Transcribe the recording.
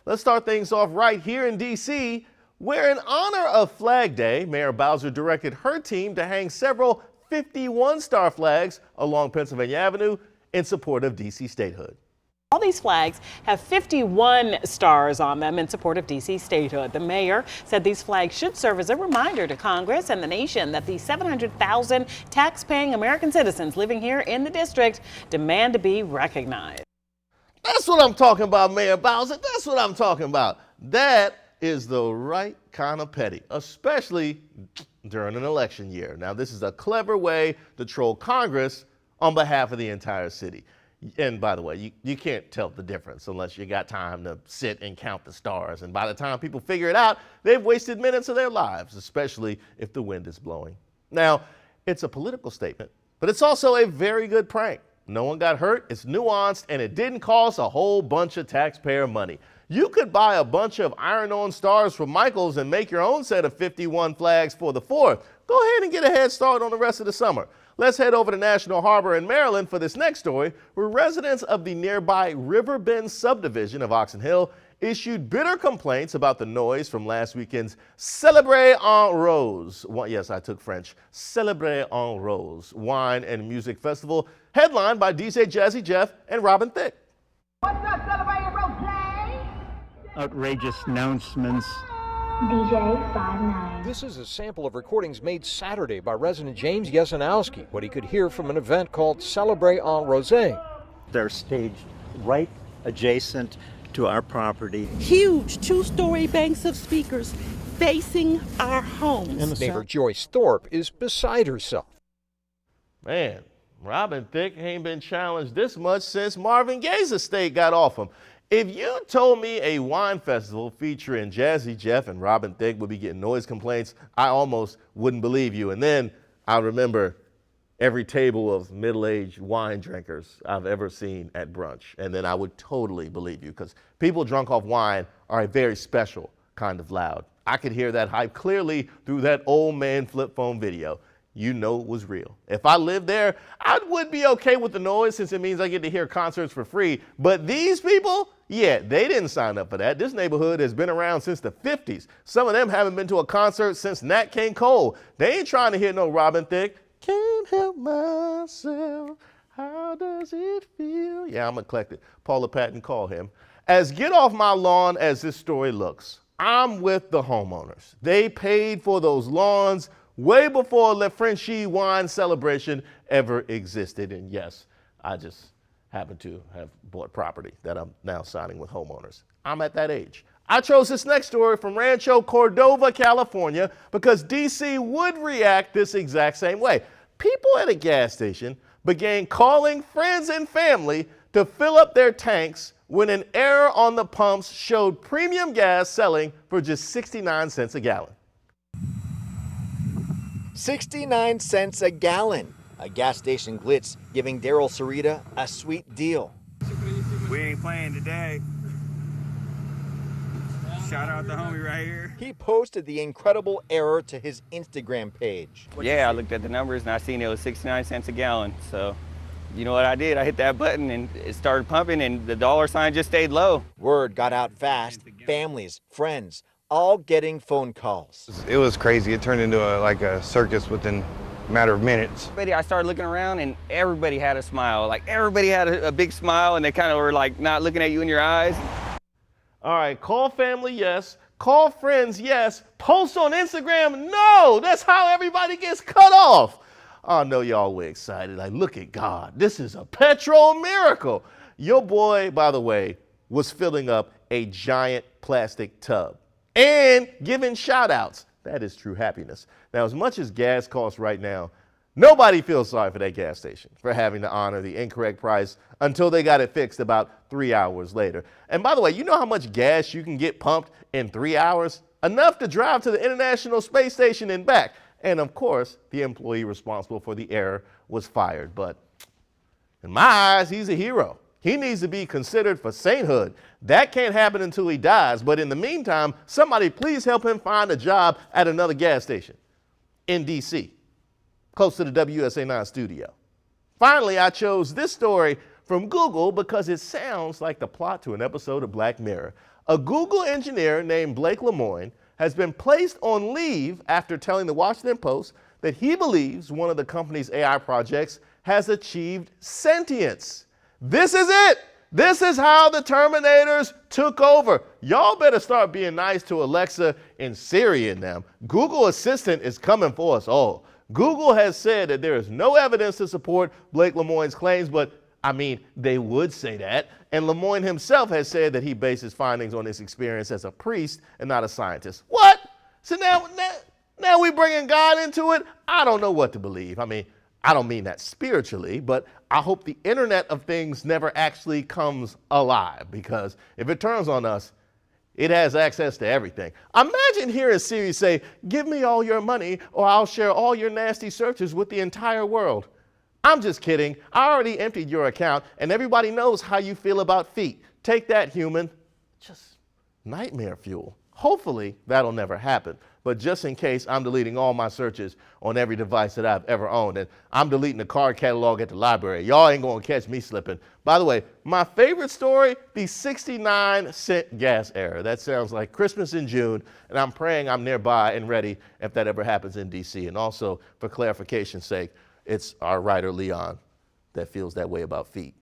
Let's start things off right here in D.C., where in honor of Flag Day, Mayor Bowser directed her team to hang several 51-star flags along Pennsylvania Avenue in support of D.C. statehood. All these flags have 51 stars on them in support of D.C. statehood. The mayor said these flags should serve as a reminder to Congress and the nation that the 700,000 tax-paying American citizens living here in the district demand to be recognized. That's what I'm talking about, Mayor Bowser. That's what I'm talking about. That is the right kind of petty, especially during an election year. Now, this is a clever way to troll Congress on behalf of the entire city. And by the way, you can't tell the difference unless you got time to sit and count the stars. And by the time people figure it out, they've wasted minutes of their lives, especially if the wind is blowing. Now, it's a political statement, but it's also a very good prank. No one got hurt, it's nuanced, and it didn't cost a whole bunch of taxpayer money. You could buy a bunch of iron-on stars from Michaels and make your own set of 51 flags for the 4th. Go ahead and get a head start on the rest of the summer. Let's head over to National Harbor in Maryland for this next story, where residents of the nearby Riverbend subdivision of Oxon Hill issued bitter complaints about the noise from last weekend's Célébrer en Rose. Yes, I took French. Célébrer en Rose wine and music festival, headlined by DJ Jazzy Jeff and Robin Thicke. What's up, Célébrer en Rose play? Outrageous announcements. DJ 59. This is a sample of recordings made Saturday by resident James Yesenowski, what he could hear from an event called Célébrer en Rose. They're staged right adjacent to our property. Huge two-story banks of speakers facing our homes. Neighbor Joyce Thorpe is beside herself. Man, Robin Thicke ain't been challenged this much since Marvin Gaye's estate got off him. If you told me a wine festival featuring Jazzy Jeff and Robin Thicke would be getting noise complaints, I almost wouldn't believe you. And then I remember every table of middle-aged wine drinkers I've ever seen at brunch. And then I would totally believe you, because people drunk off wine are a very special kind of loud. I could hear that hype clearly through that old man flip phone video. You know it was real. If I lived there, I would be okay with the noise since it means I get to hear concerts for free. But these people, yeah, they didn't sign up for that. This neighborhood has been around since the 50s. Some of them haven't been to a concert since Nat King Cole. They ain't trying to hear no Robin Thicke. Can't help myself. How does it feel? Yeah, I'm eclectic. Paula Patton, call him. As get off my lawn as this story looks, I'm with the homeowners. They paid for those lawns way before Le Frenchy wine celebration ever existed. And yes, I just happen to have bought property that I'm now signing with homeowners. I'm at that age. I chose this next story from Rancho Cordova, California, because DC would react this exact same way. People at a gas station began calling friends and family to fill up their tanks when an error on the pumps showed premium gas selling for just 69 cents a gallon. 69 cents a gallon. A gas station glitz giving Daryl Sarita a sweet deal. We ain't playing today. Shout out the homie right here. He posted the incredible error to his Instagram page. Yeah, I looked at the numbers and I seen it was 69 cents a gallon. So, you know what I did? I hit that button and it started pumping and the dollar sign just stayed low. Word got out fast. Families, friends, all getting phone calls. It was crazy. It turned into like a circus within a matter of minutes. I started looking around and everybody had a smile. Like everybody had a big smile and they kind of were like not looking at you in your eyes. All right, call family, yes. Call friends, yes. Post on Instagram, no. That's how everybody gets cut off. I know y'all were excited. Like, look at God. This is a petrol miracle. Your boy, by the way, was filling up a giant plastic tub and giving shout outs. That is true happiness. Now, as much as gas costs right now, nobody feels sorry for that gas station for having to honor the incorrect price until they got it fixed about 3 hours later. And by the way, you know how much gas you can get pumped in 3 hours? Enough to drive to the International Space Station and back. And of course, the employee responsible for the error was fired. But in my eyes, he's a hero. He needs to be considered for sainthood. That can't happen until he dies. But in the meantime, somebody please help him find a job at another gas station in DC, close to the WSA9 studio. Finally, I chose this story from Google because it sounds like the plot to an episode of Black Mirror. A Google engineer named Blake Lemoine has been placed on leave after telling the Washington Post that he believes one of the company's AI projects has achieved sentience. This is it. This is how the Terminators took over. Y'all better start being nice to Alexa and Siri and them. Google Assistant is coming for us all. Google has said that there is no evidence to support Blake Lemoine's claims, but I mean, they would say that. And Lemoine himself has said that he based his findings on his experience as a priest and not a scientist. What? So now we bringing God into it? I don't know what to believe. I mean, I don't mean that spiritually, but I hope the Internet of Things never actually comes alive, because if it turns on us, it has access to everything. Imagine hearing Siri say, "Give me all your money or I'll share all your nasty searches with the entire world." I'm just kidding. I already emptied your account and everybody knows how you feel about feet. Take that, human. Just nightmare fuel. Hopefully that'll never happen. But just in case, I'm deleting all my searches on every device that I've ever owned. And I'm deleting the card catalog at the library. Y'all ain't gonna catch me slipping. By the way, my favorite story, the 69-cent gas error. That sounds like Christmas in June, and I'm praying I'm nearby and ready if that ever happens in DC. And also, for clarification's sake, it's our writer Leon that feels that way about feet.